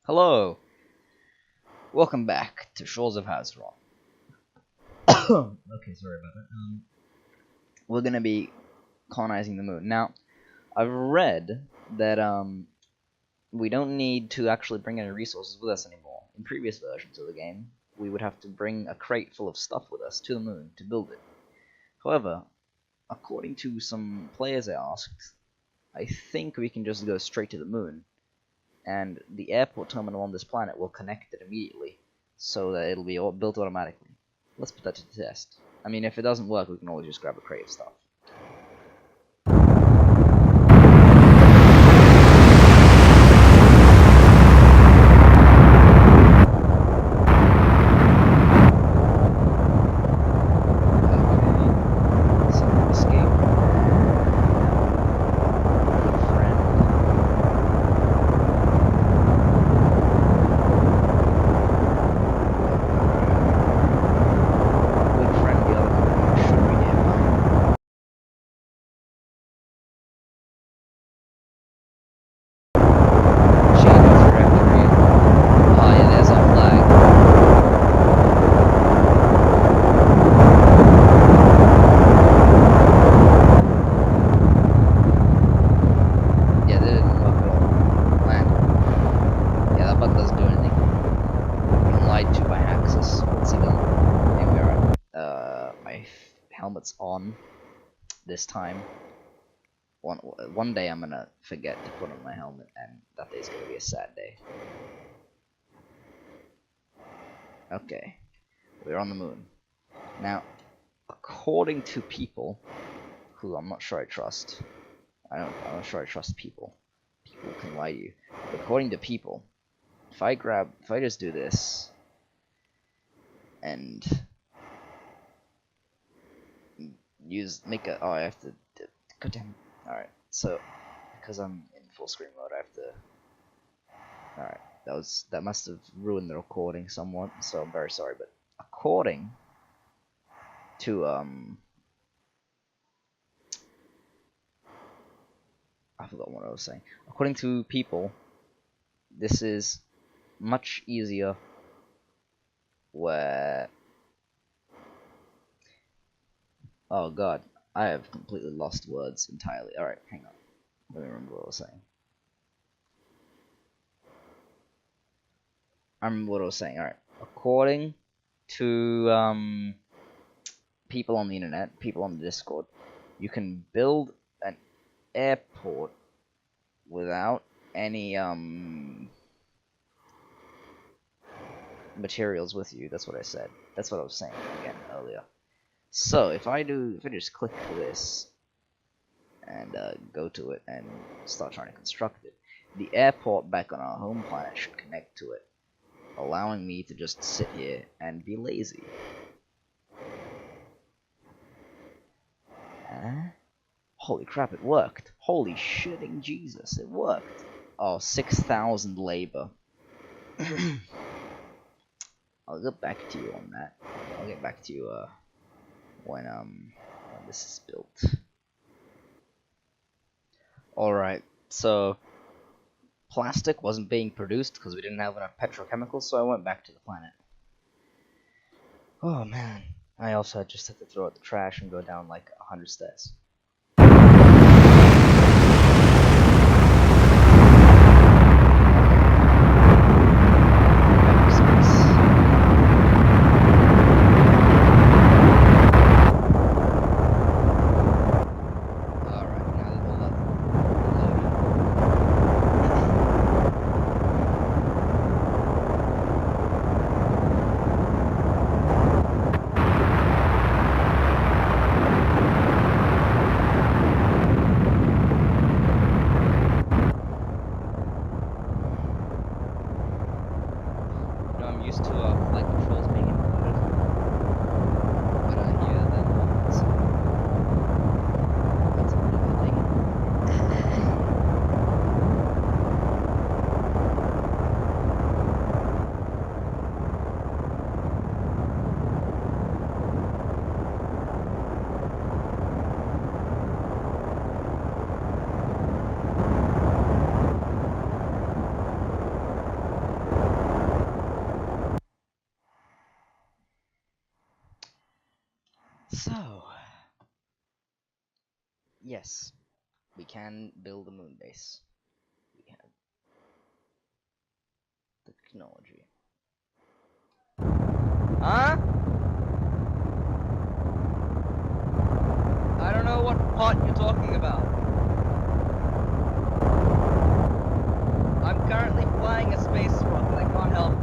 Hello! Welcome back to Shores of Hazeron. Okay, sorry about that. We're gonna be colonizing the moon. Now, I've read that we don't need to actually bring any resources with us anymore. In previous versions of the game, we would have to bring a crate full of stuff with us to the moon to build it. However, according to some players I asked, I think we can just go straight to the moon, and the airport terminal on this planet will connect it immediately, so that it'll be all built automatically. Let's put that to the test. I mean, if it doesn't work, we can always just grab a crate of stuff. Helmet's on this time. One day I'm gonna forget to put on my helmet, and that day's gonna be a sad day. Okay, we're on the moon. Now, according to people, who I'm not sure I trust, I'm not sure I trust people. People can lie to you. But according to people, if I just do this, and I have to, goddamn. Alright, so, because I'm in full screen mode, I have to, alright, that must have ruined the recording somewhat, so I'm very sorry, but according to, I forgot what I was saying. According to people, this is much easier where, oh god, I have completely lost words entirely. Alright, hang on. Let me remember what I was saying. I remember what I was saying. Alright. According to people on the internet, people on the Discord, you can build an airport without any materials with you. That's what I said. That's what I was saying again earlier. So if I just click this and go to it and start trying to construct it, the airport back on our home planet should connect to it, allowing me to just sit here and be lazy. Huh? Holy crap, it worked. Holy shitting Jesus, it worked. Oh, 6,000 labor. I'll get back to you on that. I'll get back to you when this is built. Alright, so plastic wasn't being produced because we didn't have enough petrochemicals, so I went back to the planet. Oh man, I also just had to throw out the trash and go down like 100 stairs. yes, we can build a moon base. We have the technology. Huh? I don't know what pot you're talking about. I'm currently flying a space rocket. I can't help you.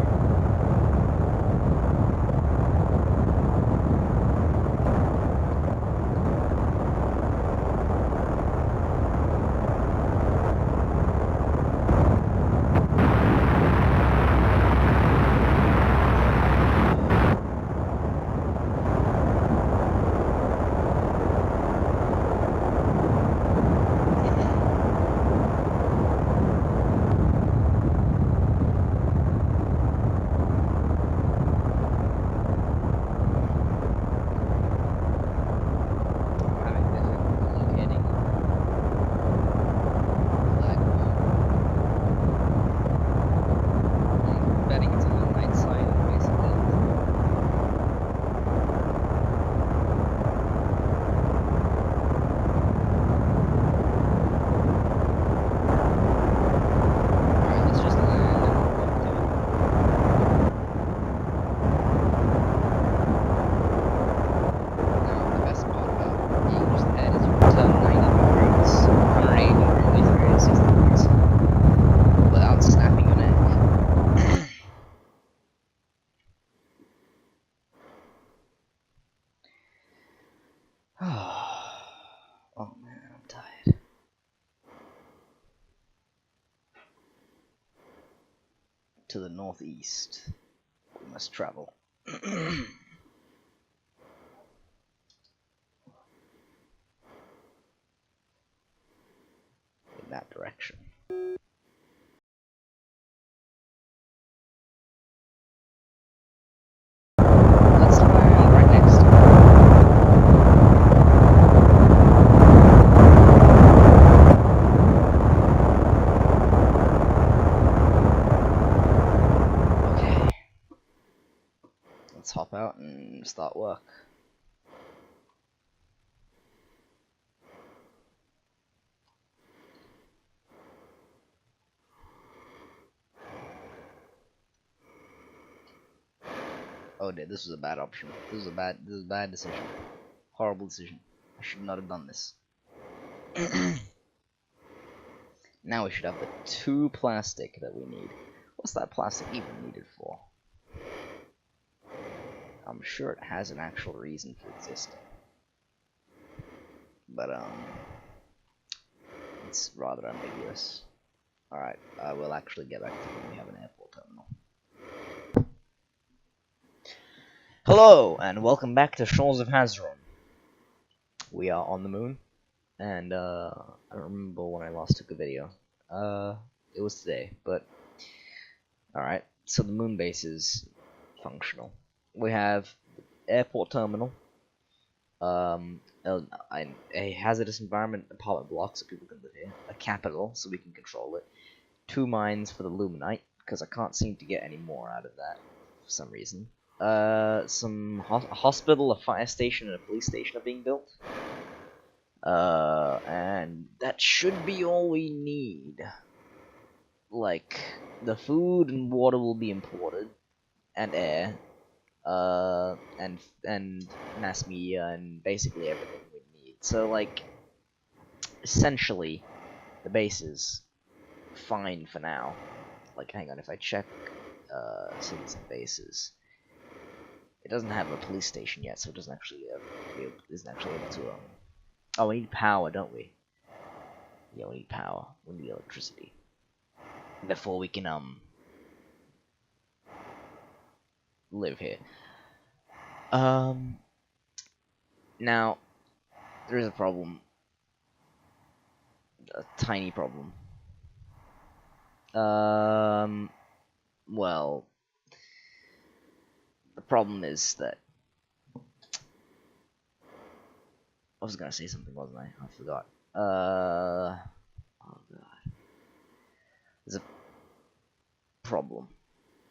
Oh man, I'm tired. To the northeast, we must travel. In that direction. Let's land right next to it. Okay. Let's hop out and start work. Oh dude, this was a bad option. This is a bad decision. Horrible decision. I should not have done this. Now we should have the 2 plastic that we need. What's that plastic even needed for? I'm sure it has an actual reason for existing. But it's rather ambiguous. Alright, we'll actually get back to when we have an airport terminal. Hello, and welcome back to Shores of Hazeron. We are on the moon, and I don't remember when I last took a video. It was today, but alright, so the moon base is functional. We have airport terminal, a hazardous environment apartment block so people can live here, a capital so we can control it, 2 mines for the luminite, because I can't seem to get any more out of that for some reason. Some a hospital, a fire station, and a police station are being built. And that should be all we need. Like, the food and water will be imported, and air, and mass media, and basically everything we need. So, like, essentially, the base is fine for now. Like, hang on, if I check, cities and bases, it doesn't have a police station yet, so it doesn't actually isn't actually able to. Oh, we need power, don't we? Yeah, we need power. We need electricity before we can live here. Now there is a problem, a tiny problem. Well, the problem is that I was gonna say something, wasn't I? I forgot. Oh god. There's a problem,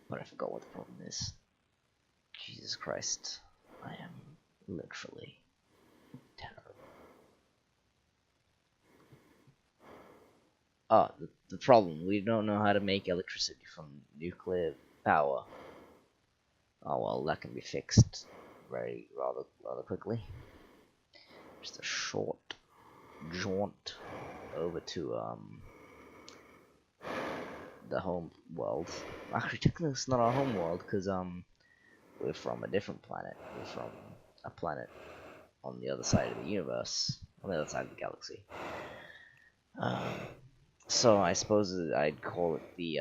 but I forgot what the problem is. Jesus Christ. I am literally terrible. The problem, we don't know how to make electricity from nuclear power. Oh well, that can be fixed rather quickly. Just a short jaunt over to the home world. Actually, technically it's not our home world because we're from a different planet. We're from a planet on the other side of the universe, on the other side of the galaxy. So I suppose I'd call it the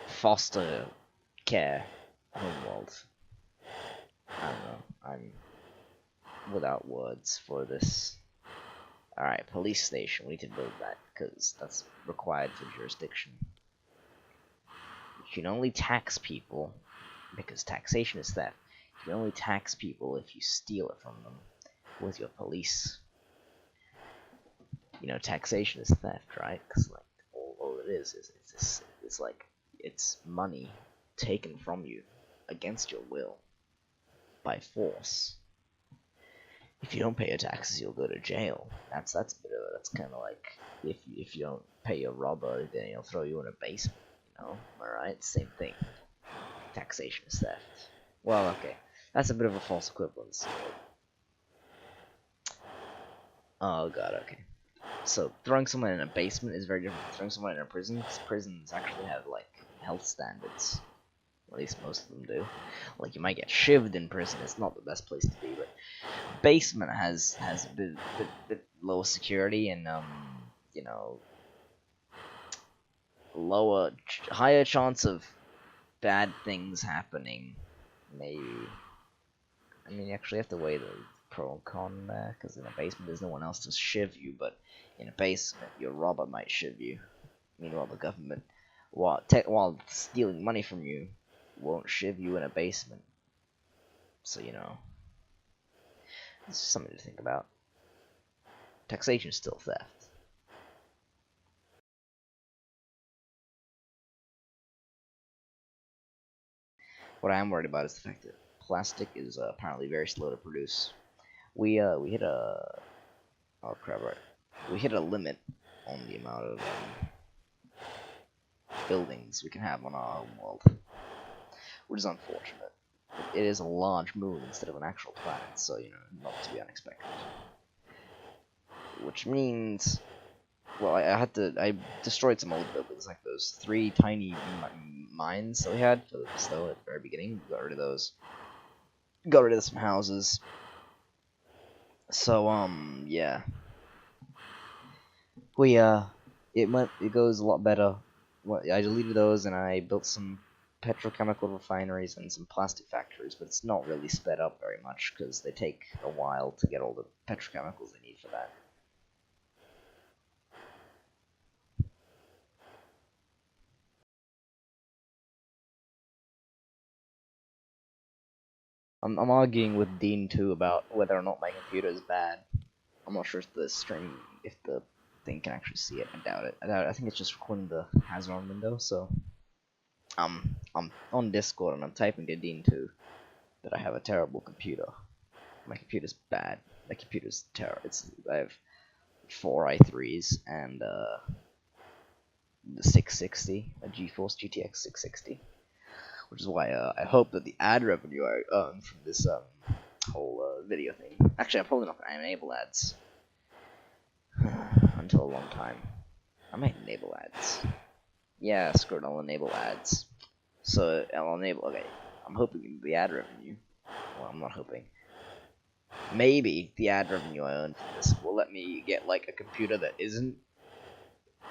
foster care homeworld. I don't know. I'm without words for this. Alright, police station. We need to build that because that's required for jurisdiction. You can only tax people because taxation is theft. You can only tax people if you steal it from them with your police. You know, taxation is theft, right? Because like all it is it's like it's money taken from you against your will by force. If you don't pay your taxes, you'll go to jail. That's kind of like if you don't pay your robber, then he'll throw you in a basement. You know, am I right? Same thing. Taxation is theft. Well, okay, that's a bit of a false equivalence. Oh god, okay. So throwing someone in a basement is very different from throwing someone in a prison, because prisons actually have like health standards. At least most of them do. Like you might get shivved in prison. It's not the best place to be, but basement has a bit lower security and you know, higher chance of bad things happening. Maybe. I mean, you actually have to weigh the pro and con there, because in a basement there's no one else to shiv you, but in a basement your robber might shiv you. Meanwhile, the government, while stealing money from you, won't shiv you in a basement. So, you know, it's something to think about. Taxation is still theft. What I am worried about is the fact that plastic is apparently very slow to produce. We hit a oh crap, right. We hit a limit on the amount of buildings we can have on our home world, which is unfortunate. It is a large moon instead of an actual planet, so you know, not to be unexpected. Which means, well, I destroyed some old buildings, like those 3 tiny mines that we had for the bestow at the very beginning. Got rid of those. Got rid of some houses. So yeah, it goes a lot better. Well, I deleted those and I built some petrochemical refineries and some plastic factories, but it's not really sped up very much because they take a while to get all the petrochemicals they need for that. I'm arguing with Dean too about whether or not my computer is bad. I'm not sure if the thing can actually see it. I doubt it. I think it's just recording the Hazeron window. So I'm on Discord and I'm typing to Dean too that I have a terrible computer. My computer's bad. My computer's terrible. I have 4 i3s and the 660, a GeForce GTX 660, which is why I hope that the ad revenue I earn from this whole video thing. Actually, I'm probably not gonna enable ads until a long time. I might enable ads. Yeah, screw it, I'll enable ads. So I'll enable. Okay, I'm hoping the ad revenue. Well, I'm not hoping. Maybe the ad revenue I earn from this will let me get like a computer that isn't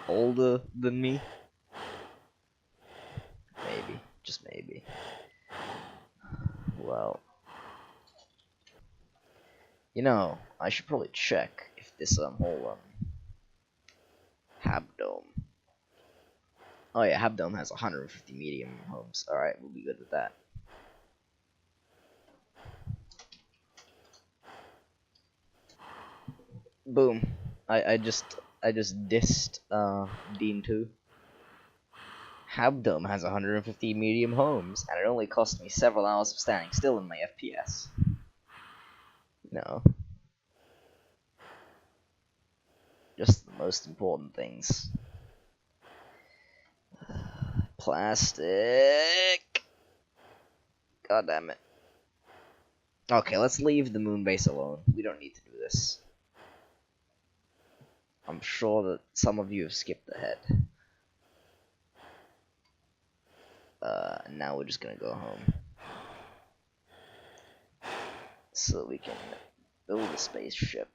older than me. Maybe, just maybe. Well, you know, I should probably check if this whole Habdome. Oh yeah, Habdome has 150 medium homes. All right, we'll be good with that. Boom. I just dissed Dean 2. Habdome has 150 medium homes, and it only cost me several hours of standing still in my FPS. No. Just the most important things. Plastic. God damn it. Okay, let's leave the moon base alone. We don't need to do this. I'm sure that some of you have skipped ahead. Now we're just gonna go home. So that we can build a spaceship.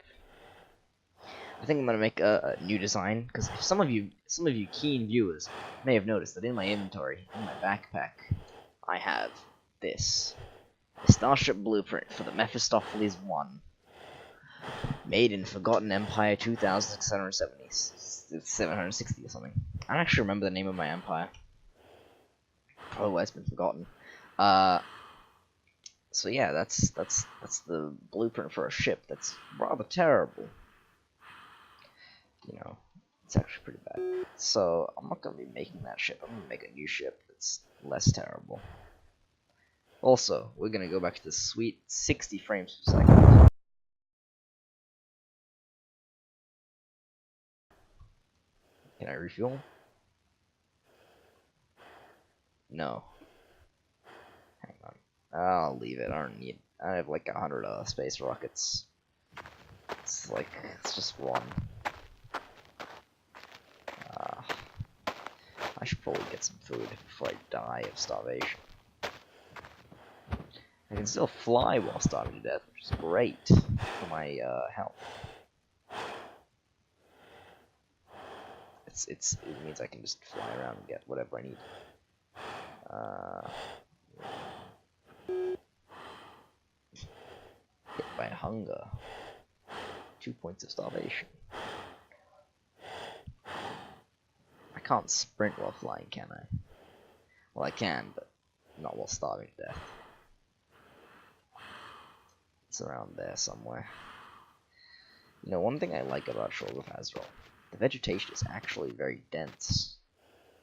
I think I'm gonna make a new design, because some of you keen viewers may have noticed that in my inventory, in my backpack, I have this. A starship blueprint for the Mephistopheles 1. Made in Forgotten Empire 2760 or something. I don't actually remember the name of my empire. Probably why it's been forgotten. So yeah, that's the blueprint for a ship that's rather terrible. You know, it's actually pretty bad. So I'm not gonna be making that ship. I'm gonna make a new ship that's less terrible. Also, we're gonna go back to the sweet 60 frames per second. Can I refuel? No. Hang on. I'll leave it. I don't need. I have like 100 space rockets. It's just one. I should probably get some food before I die of starvation. I can still fly while starving to death, which is great for my health. It means I can just fly around and get whatever I need. Hit by hunger. 2 points of starvation. I can't sprint while flying, can I? Well, I can, but not while starving to death. It's around there somewhere. You know, one thing I like about Shores of Hazeron, the vegetation is actually very dense.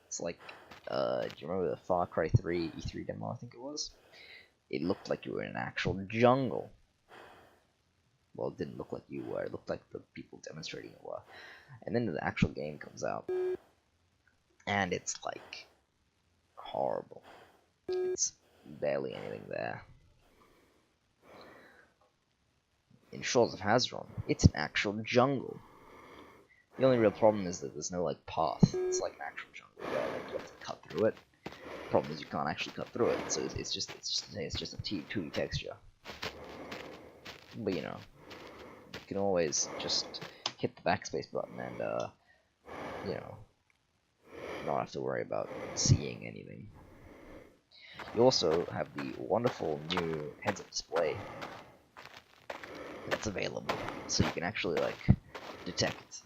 It's like, do you remember the Far Cry 3 E3 demo, I think it was? It looked like you were in an actual jungle. Well, it didn't look like you were, it looked like the people demonstrating it were. And then the actual game comes out, and it's like horrible. It's barely anything there. In Shores of Hazeron, it's an actual jungle. The only real problem is that there's no like path. It's like an actual jungle where like you have to cut through it. The problem is you can't actually cut through it, so it's just a 2D texture. But you know, you can always just hit the backspace button and you know, not have to worry about seeing anything. You also have the wonderful new heads-up display that's available, so you can actually like detect